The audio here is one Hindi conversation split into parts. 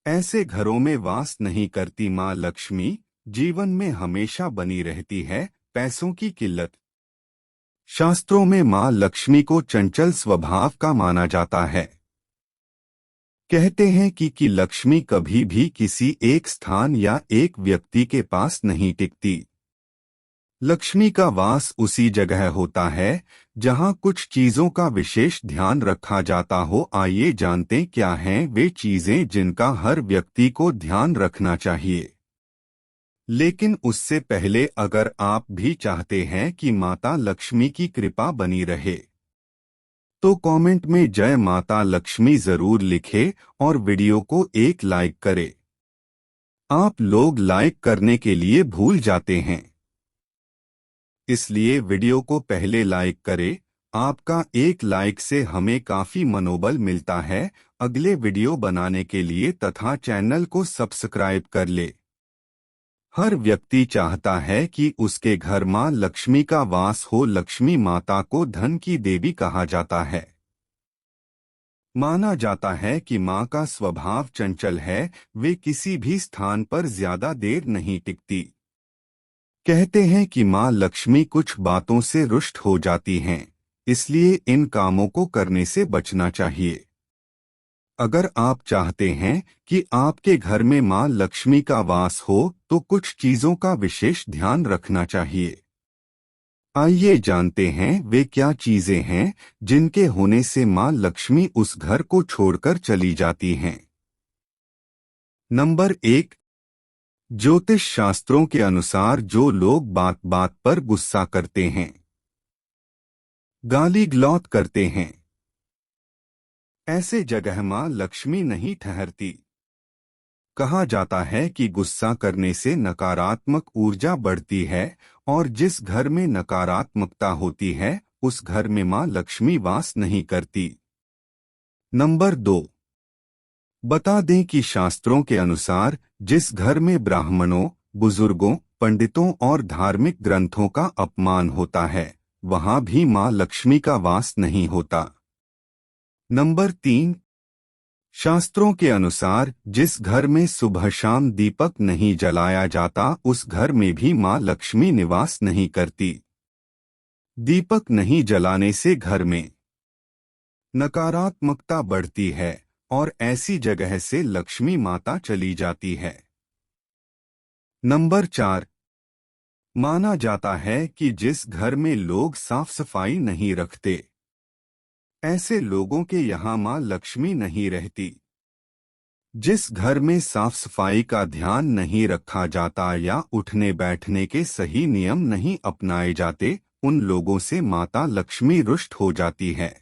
ऐसे घरों में वास नहीं करती माँ लक्ष्मी, जीवन में हमेशा बनी रहती है पैसों की किल्लत। शास्त्रों में माँ लक्ष्मी को चंचल स्वभाव का माना जाता है। कहते हैं कि लक्ष्मी कभी भी किसी एक स्थान या एक व्यक्ति के पास नहीं टिकती। लक्ष्मी का वास उसी जगह होता है जहां कुछ चीजों का विशेष ध्यान रखा जाता हो। आइए जानते क्या हैं वे चीजें जिनका हर व्यक्ति को ध्यान रखना चाहिए। लेकिन उससे पहले अगर आप भी चाहते हैं कि माता लक्ष्मी की कृपा बनी रहे तो कमेंट में जय माता लक्ष्मी जरूर लिखें और वीडियो को एक लाइक करें। आप लोग लाइक करने के लिए भूल जाते हैं, इसलिए वीडियो को पहले लाइक करें। आपका एक लाइक से हमें काफी मनोबल मिलता है अगले वीडियो बनाने के लिए तथा चैनल को सब्सक्राइब कर ले। हर व्यक्ति चाहता है कि उसके घर मां लक्ष्मी का वास हो। लक्ष्मी माता को धन की देवी कहा जाता है। माना जाता है कि मां का स्वभाव चंचल है, वे किसी भी स्थान पर ज्यादा देर नहीं टिकती। कहते हैं कि मां लक्ष्मी कुछ बातों से रुष्ट हो जाती हैं, इसलिए इन कामों को करने से बचना चाहिए। अगर आप चाहते हैं कि आपके घर में मां लक्ष्मी का वास हो तो कुछ चीजों का विशेष ध्यान रखना चाहिए। आइए जानते हैं वे क्या चीजें हैं जिनके होने से मां लक्ष्मी उस घर को छोड़कर चली जाती हैं। नंबर 1, ज्योतिष शास्त्रों के अनुसार जो लोग बात बात पर गुस्सा करते हैं, गाली गलौज करते हैं, ऐसे जगह मां लक्ष्मी नहीं ठहरती। कहा जाता है कि गुस्सा करने से नकारात्मक ऊर्जा बढ़ती है और जिस घर में नकारात्मकता होती है उस घर में मां लक्ष्मी वास नहीं करती। नंबर 2, बता दें कि शास्त्रों के अनुसार जिस घर में ब्राह्मणों, बुजुर्गों, पंडितों और धार्मिक ग्रंथों का अपमान होता है वहां भी मां लक्ष्मी का वास नहीं होता। नंबर 3, शास्त्रों के अनुसार जिस घर में सुबह शाम दीपक नहीं जलाया जाता उस घर में भी मां लक्ष्मी निवास नहीं करती। दीपक नहीं जलाने से घर में नकारात्मकता बढ़ती है और ऐसी जगह से लक्ष्मी माता चली जाती है। नंबर 4, माना जाता है कि जिस घर में लोग साफ सफाई नहीं रखते ऐसे लोगों के यहाँ मां लक्ष्मी नहीं रहती। जिस घर में साफ सफाई का ध्यान नहीं रखा जाता या उठने बैठने के सही नियम नहीं अपनाए जाते उन लोगों से माता लक्ष्मी रुष्ट हो जाती है।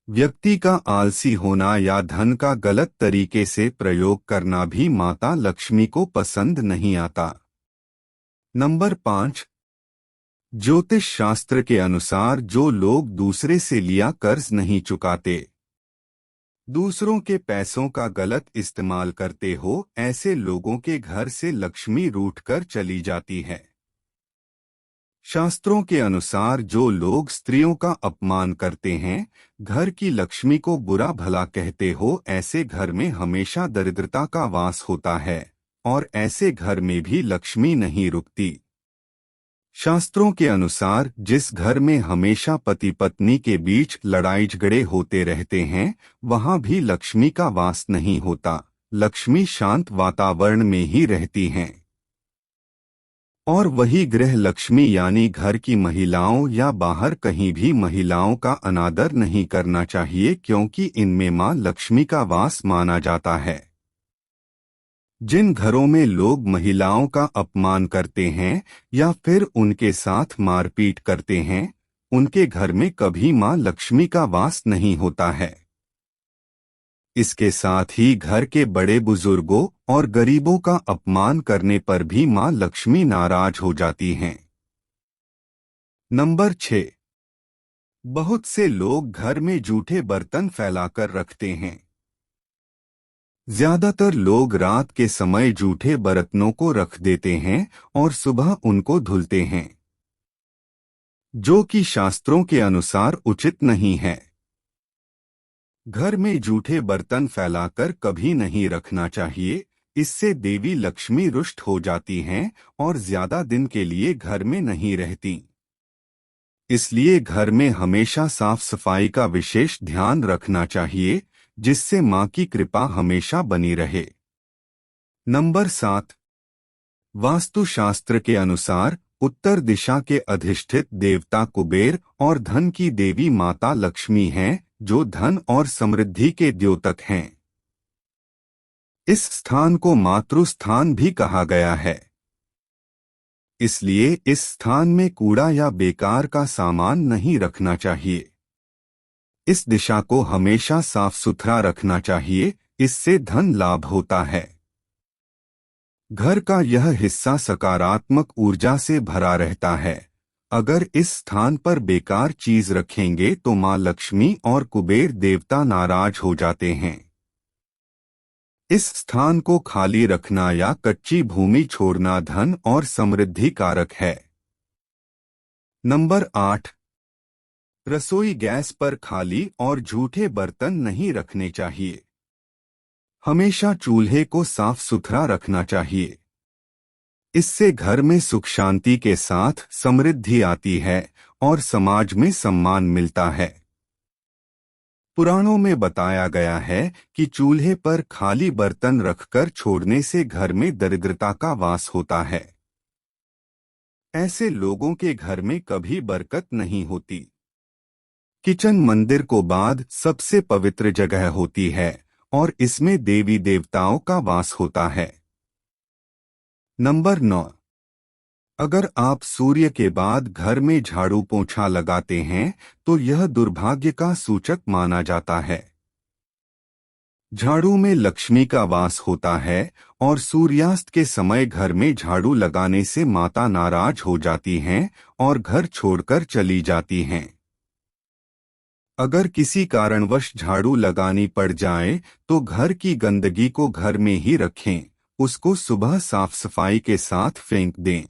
व्यक्ति का आलसी होना या धन का गलत तरीके से प्रयोग करना भी माता लक्ष्मी को पसंद नहीं आता। नंबर 5, ज्योतिष शास्त्र के अनुसार जो लोग दूसरे से लिया कर्ज नहीं चुकाते, दूसरों के पैसों का गलत इस्तेमाल करते हो ऐसे लोगों के घर से लक्ष्मी रूठकर चली जाती है। शास्त्रों के अनुसार जो लोग स्त्रियों का अपमान करते हैं, घर की लक्ष्मी को बुरा भला कहते हो ऐसे घर में हमेशा दरिद्रता का वास होता है और ऐसे घर में भी लक्ष्मी नहीं रुकती। शास्त्रों के अनुसार जिस घर में हमेशा पति पत्नी के बीच लड़ाई झगड़े होते रहते हैं वहां भी लक्ष्मी का वास नहीं होता। लक्ष्मी शांत वातावरण में ही रहती हैं और वही गृह लक्ष्मी यानी घर की महिलाओं या बाहर कहीं भी महिलाओं का अनादर नहीं करना चाहिए क्योंकि इनमें मां लक्ष्मी का वास माना जाता है। जिन घरों में लोग महिलाओं का अपमान करते हैं या फिर उनके साथ मारपीट करते हैं उनके घर में कभी मां लक्ष्मी का वास नहीं होता है। इसके साथ ही घर के बड़े बुजुर्गों और गरीबों का अपमान करने पर भी मां लक्ष्मी नाराज हो जाती हैं। नंबर 6, बहुत से लोग घर में जूठे बर्तन फैलाकर रखते हैं। ज्यादातर लोग रात के समय जूठे बर्तनों को रख देते हैं और सुबह उनको धुलते हैं, जो कि शास्त्रों के अनुसार उचित नहीं है। घर में जूठे बर्तन फैलाकर कभी नहीं रखना चाहिए। इससे देवी लक्ष्मी रुष्ट हो जाती हैं और ज्यादा दिन के लिए घर में नहीं रहती। इसलिए घर में हमेशा साफ सफाई का विशेष ध्यान रखना चाहिए, जिससे मां की कृपा हमेशा बनी रहे। नंबर 7। वास्तुशास्त्र के अनुसार उत्तर दिशा के अधिष्ठित देवता कुबेर और धन की देवी माता लक्ष्मी हैं, जो धन और समृद्धि के द्योतक हैं। इस स्थान को मातृ स्थान भी कहा गया है। इसलिए इस स्थान में कूड़ा या बेकार का सामान नहीं रखना चाहिए। इस दिशा को हमेशा साफ सुथरा रखना चाहिए, इससे धन लाभ होता है। घर का यह हिस्सा सकारात्मक ऊर्जा से भरा रहता है। अगर इस स्थान पर बेकार चीज रखेंगे तो मां लक्ष्मी और कुबेर देवता नाराज हो जाते हैं। इस स्थान को खाली रखना या कच्ची भूमि छोड़ना धन और समृद्धि कारक है। नंबर 8। रसोई गैस पर खाली और झूठे बर्तन नहीं रखने चाहिए। हमेशा चूल्हे को साफ सुथरा रखना चाहिए। इससे घर में सुख शांति के साथ समृद्धि आती है और समाज में सम्मान मिलता है। पुराणों में बताया गया है कि चूल्हे पर खाली बर्तन रखकर छोड़ने से घर में दरिद्रता का वास होता है। ऐसे लोगों के घर में कभी बरकत नहीं होती। किचन मंदिर को बाद सबसे पवित्र जगह होती है और इसमें देवी देवताओं का वास होता है। नंबर 9। अगर आप सूर्य के बाद घर में झाड़ू पोंछा लगाते हैं तो यह दुर्भाग्य का सूचक माना जाता है। झाड़ू में लक्ष्मी का वास होता है और सूर्यास्त के समय घर में झाड़ू लगाने से माता नाराज हो जाती हैं और घर छोड़कर चली जाती हैं। अगर किसी कारणवश झाड़ू लगानी पड़ जाए तो घर की गंदगी को घर में ही रखें, उसको सुबह साफ सफाई के साथ फेंक दें।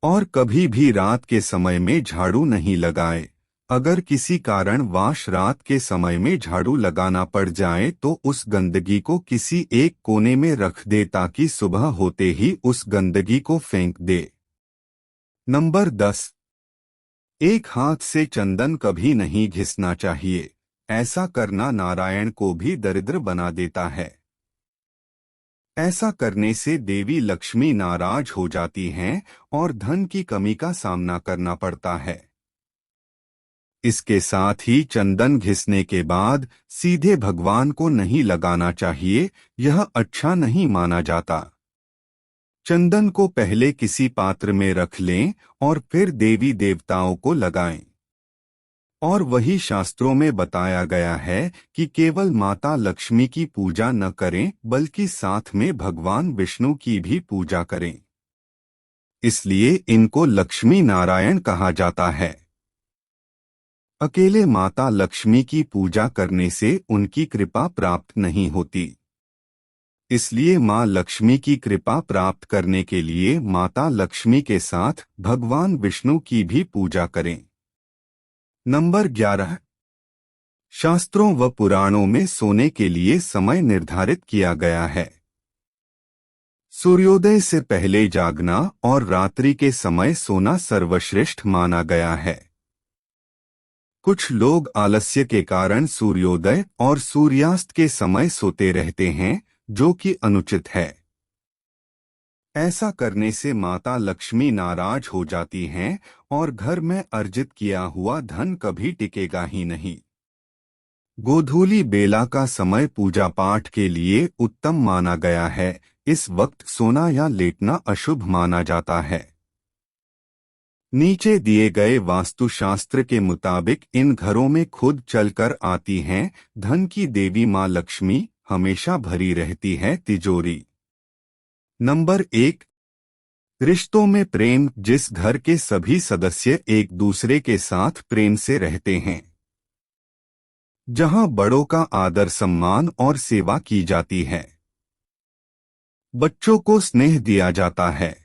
और कभी भी रात के समय में झाड़ू नहीं लगाए। अगर किसी कारणवश रात के समय में झाड़ू लगाना पड़ जाए तो उस गंदगी को किसी एक कोने में रख दे ताकि सुबह होते ही उस गंदगी को फेंक दे। नंबर 10। एक हाथ से चंदन कभी नहीं घिसना चाहिए। ऐसा करना नारायण को भी दरिद्र बना देता है। ऐसा करने से देवी लक्ष्मी नाराज हो जाती हैं और धन की कमी का सामना करना पड़ता है। इसके साथ ही चंदन घिसने के बाद सीधे भगवान को नहीं लगाना चाहिए, यह अच्छा नहीं माना जाता। चंदन को पहले किसी पात्र में रख लें और फिर देवी देवताओं को लगाएं। और वही शास्त्रों में बताया गया है कि केवल माता लक्ष्मी की पूजा न करें बल्कि साथ में भगवान विष्णु की भी पूजा करें। इसलिए इनको लक्ष्मी नारायण कहा जाता है। अकेले माता लक्ष्मी की पूजा करने से उनकी कृपा प्राप्त नहीं होती। इसलिए मां लक्ष्मी की कृपा प्राप्त करने के लिए माता लक्ष्मी के साथ भगवान विष्णु की भी पूजा करें। नंबर 11। शास्त्रों व पुराणों में सोने के लिए समय निर्धारित किया गया है। सूर्योदय से पहले जागना और रात्रि के समय सोना सर्वश्रेष्ठ माना गया है। कुछ लोग आलस्य के कारण सूर्योदय और सूर्यास्त के समय सोते रहते हैं, जो कि अनुचित है। ऐसा करने से माता लक्ष्मी नाराज हो जाती हैं और घर में अर्जित किया हुआ धन कभी टिकेगा ही नहीं। गोधूली बेला का समय पूजा पाठ के लिए उत्तम माना गया है। इस वक्त सोना या लेटना अशुभ माना जाता है। नीचे दिए गए वास्तुशास्त्र के मुताबिक इन घरों में खुद चलकर आती हैं। धन की देवी मां लक्ष्मी हमेशा भरी रहती है तिजोरी। नंबर 1। रिश्तों में प्रेम। जिस घर के सभी सदस्य एक दूसरे के साथ प्रेम से रहते हैं, जहां बड़ों का आदर सम्मान और सेवा की जाती है, बच्चों को स्नेह दिया जाता है,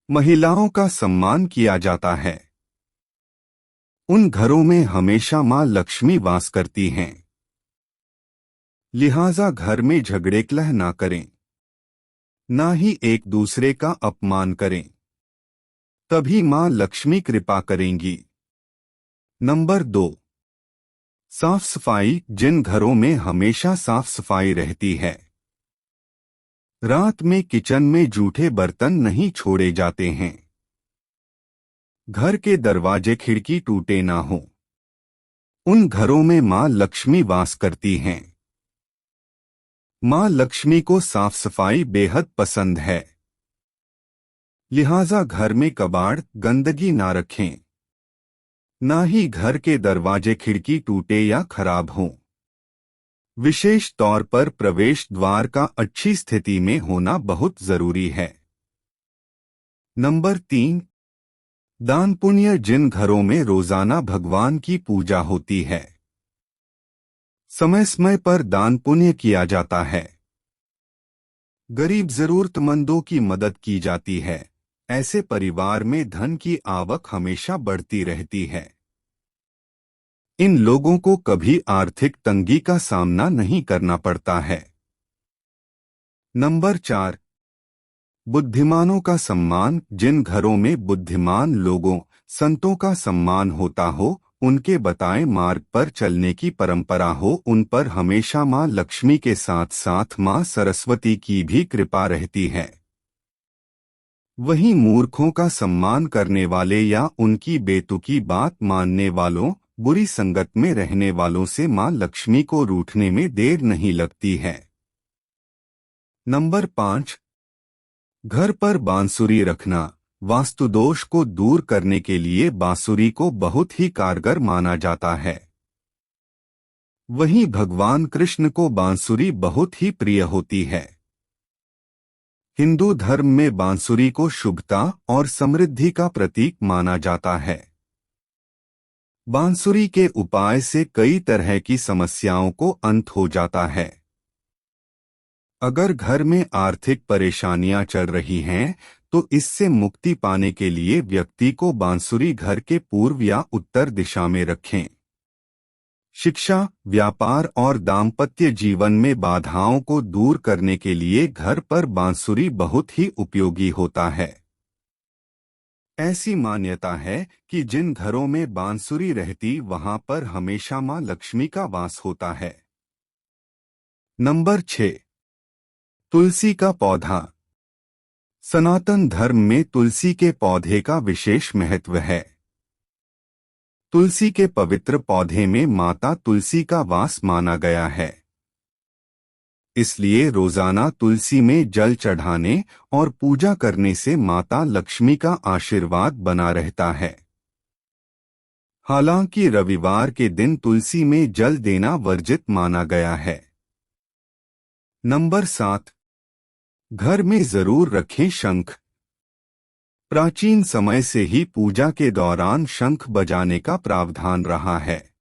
महिलाओं का सम्मान किया जाता है, उन घरों में हमेशा मां लक्ष्मी वास करती हैं। लिहाजा घर में झगड़े कलह ना करें, ना ही एक दूसरे का अपमान करें, तभी मां लक्ष्मी कृपा करेंगी। नंबर 2, साफ सफाई। जिन घरों में हमेशा साफ सफाई रहती है, रात में किचन में जूठे बर्तन नहीं छोड़े जाते हैं, घर के दरवाजे खिड़की टूटे ना हो, उन घरों में मां लक्ष्मी वास करती हैं। मां लक्ष्मी को साफ सफाई बेहद पसंद है। लिहाजा घर में कबाड़ गंदगी ना रखें, ना ही घर के दरवाजे खिड़की टूटे या खराब हों। विशेष तौर पर प्रवेश द्वार का अच्छी स्थिति में होना बहुत जरूरी है। नंबर 3, दान पुण्य। जिन घरों में रोजाना भगवान की पूजा होती है, समय समय पर दान पुण्य किया जाता है, गरीब जरूरतमंदों की मदद की जाती है, ऐसे परिवार में धन की आवक हमेशा बढ़ती रहती है। इन लोगों को कभी आर्थिक तंगी का सामना नहीं करना पड़ता है। नंबर 4, बुद्धिमानों का सम्मान। जिन घरों में बुद्धिमान लोगों संतों का सम्मान होता हो, उनके बताए मार्ग पर चलने की परंपरा हो, उन पर हमेशा मां लक्ष्मी के साथ साथ मां सरस्वती की भी कृपा रहती है। वहीं मूर्खों का सम्मान करने वाले या उनकी बेतुकी बात मानने वालों, बुरी संगत में रहने वालों से मां लक्ष्मी को रूठने में देर नहीं लगती है। नंबर 5, घर पर बांसुरी रखना। वास्तु दोष को दूर करने के लिए बांसुरी को बहुत ही कारगर माना जाता है। वहीं भगवान कृष्ण को बांसुरी बहुत ही प्रिय होती है। हिंदू धर्म में बांसुरी को शुभता और समृद्धि का प्रतीक माना जाता है। बांसुरी के उपाय से कई तरह की समस्याओं को अंत हो जाता है। अगर घर में आर्थिक परेशानियां चल रही हैं, तो इससे मुक्ति पाने के लिए व्यक्ति को बांसुरी घर के पूर्व या उत्तर दिशा में रखें। शिक्षा, व्यापार और दाम्पत्य जीवन में बाधाओं को दूर करने के लिए घर पर बांसुरी बहुत ही उपयोगी होता है। ऐसी मान्यता है कि जिन घरों में बांसुरी रहती, वहां पर हमेशा मां लक्ष्मी का वास होता है। नंबर 6, तुलसी का पौधा। सनातन धर्म में तुलसी के पौधे का विशेष महत्व है। तुलसी के पवित्र पौधे में माता तुलसी का वास माना गया है। इसलिए रोजाना तुलसी में जल चढ़ाने और पूजा करने से माता लक्ष्मी का आशीर्वाद बना रहता है। हालांकि रविवार के दिन तुलसी में जल देना वर्जित माना गया है। नंबर 7, घर में जरूर रखें शंख। प्राचीन समय से ही पूजा के दौरान शंख बजाने का प्रावधान रहा है।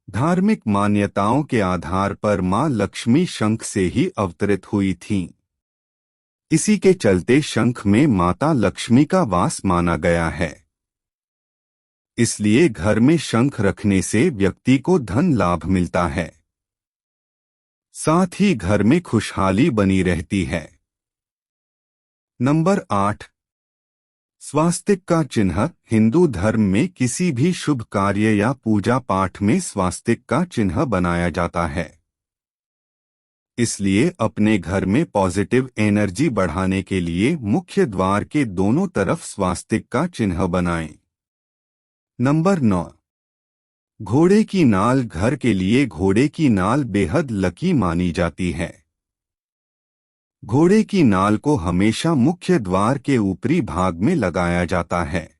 धार्मिक मान्यताओं के आधार पर मां लक्ष्मी शंख से ही अवतरित हुई थीं। इसी के चलते शंख में माता लक्ष्मी का वास माना गया है। इसलिए घर में शंख रखने से व्यक्ति को धन लाभ मिलता है, साथ ही घर में खुशहाली बनी रहती है। नंबर 8, स्वास्तिक का चिन्ह। हिंदू धर्म में किसी भी शुभ कार्य या पूजा पाठ में स्वास्तिक का चिन्ह बनाया जाता है। इसलिए अपने घर में पॉजिटिव एनर्जी बढ़ाने के लिए मुख्य द्वार के दोनों तरफ स्वास्तिक का चिन्ह बनाएं। नंबर 9, घोड़े की नाल। घर के लिए घोड़े की नाल बेहद लकी मानी जाती है। घोड़े की नाल को हमेशा मुख्य द्वार के ऊपरी भाग में लगाया जाता है।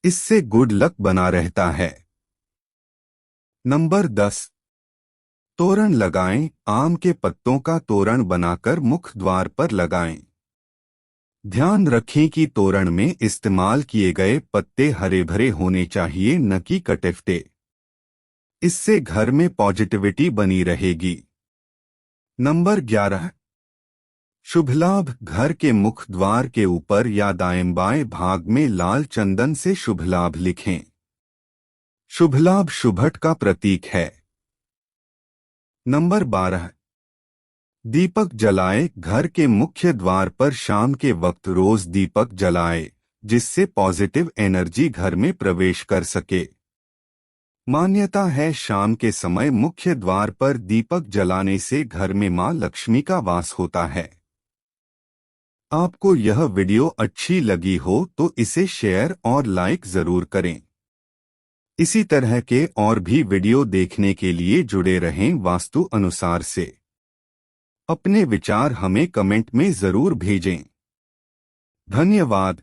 इससे गुड लक बना रहता है। नंबर 10, तोरण लगाएं। आम के पत्तों का तोरण बनाकर मुख्य द्वार पर लगाएं। ध्यान रखें कि तोरण में इस्तेमाल किए गए पत्ते हरे भरे होने चाहिए, न कि कटे-फटे। इससे घर में पॉजिटिविटी बनी रहेगी। नंबर 11, शुभ लाभ घर के मुख्य द्वार के ऊपर या दाएं बाएं भाग में लाल चंदन से शुभ लाभ लिखें। शुभ लाभ शुभट का प्रतीक है। नंबर 12, दीपक जलाए। घर के मुख्य द्वार पर शाम के वक्त रोज दीपक जलाए, जिससे पॉजिटिव एनर्जी घर में प्रवेश कर सके। मान्यता है शाम के समय मुख्य द्वार पर दीपक जलाने से घर में मां लक्ष्मी का वास होता है। आपको यह वीडियो अच्छी लगी हो तो इसे शेयर और लाइक जरूर करें। इसी तरह के और भी वीडियो देखने के लिए जुड़े रहें वास्तु अनुसार से। अपने विचार हमें कमेंट में जरूर भेजें। धन्यवाद।